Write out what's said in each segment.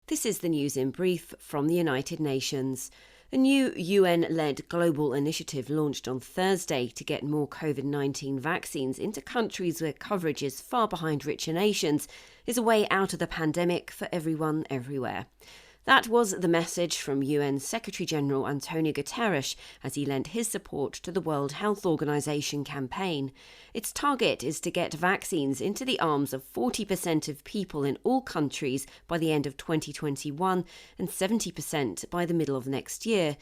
This is the news in brief from the United Nations. A new UN-led global initiative launched on Thursday to get more COVID-19 vaccines into countries where coverage is far behind richer nations is a way out of the pandemic for everyone, everywhere. That was the message from UN Secretary-General Antonio Guterres as he lent his support to the World Health Organization campaign. Its target is to get vaccines into the arms of 40% of people in all countries by the end of 2021 and 70% by the middle of next year.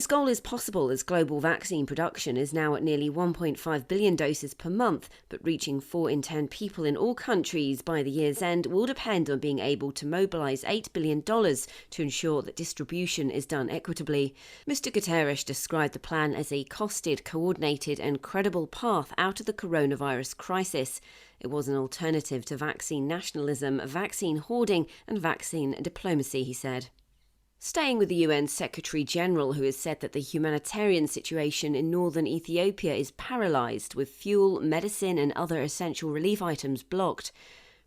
This goal is possible as global vaccine production is now at nearly 1.5 billion doses per month, but reaching 4 in 10 people in all countries by the year's end will depend on being able to mobilise $8 billion to ensure that distribution is done equitably. Mr Guterres described the plan as a costed, coordinated and credible path out of the coronavirus crisis. It was an alternative to vaccine nationalism, vaccine hoarding and vaccine diplomacy, he said. Staying with the UN Secretary-General, who has said that the humanitarian situation in northern Ethiopia is paralysed, with fuel, medicine and other essential relief items blocked.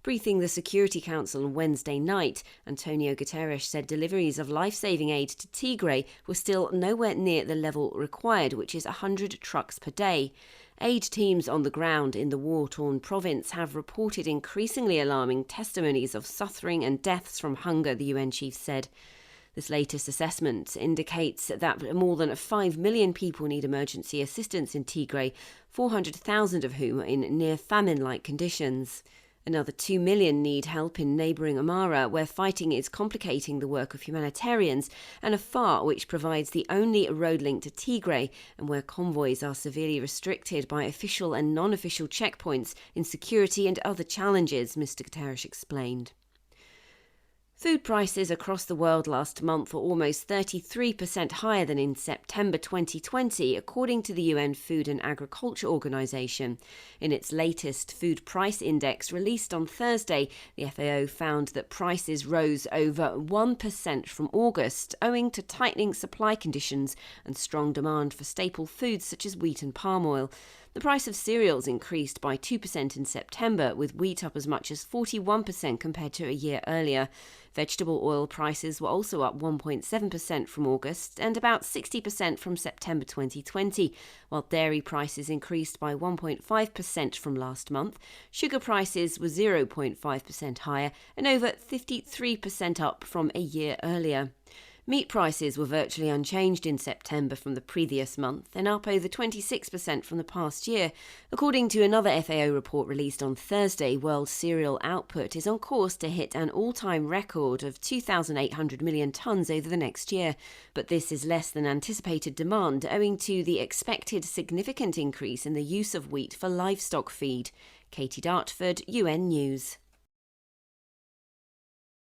Briefing the Security Council on Wednesday night, Antonio Guterres said deliveries of life-saving aid to Tigray were still nowhere near the level required, which is 100 trucks per day. Aid teams on the ground in the war-torn province have reported increasingly alarming testimonies of suffering and deaths from hunger, the UN chief said. This latest assessment indicates that more than 5 million people need emergency assistance in Tigray, 400,000 of whom are in near-famine-like conditions. Another 2 million need help in neighbouring Amara, where fighting is complicating the work of humanitarians, and Afar, which provides the only road link to Tigray, and where convoys are severely restricted by official and non-official checkpoints, insecurity and other challenges, Mr Guterres explained. Food prices across the world last month were almost 33% higher than in September 2020, according to the UN Food and Agriculture Organization. In its latest food price index released on Thursday, the FAO found that prices rose over 1% from August, owing to tightening supply conditions and strong demand for staple foods such as wheat and palm oil. The price of cereals increased by 2% in September, with wheat up as much as 41% compared to a year earlier. Vegetable oil prices were also up 1.7% from August and about 60% from September 2020, while dairy prices increased by 1.5% from last month. Sugar prices were 0.5% higher and over 53% up from a year earlier. Meat prices were virtually unchanged in September from the previous month and up over 26% from the past year. According to another FAO report released on Thursday, world cereal output is on course to hit an all-time record of 2,800 million tonnes over the next year. But this is less than anticipated demand, owing to the expected significant increase in the use of wheat for livestock feed. Katie Dartford, UN News.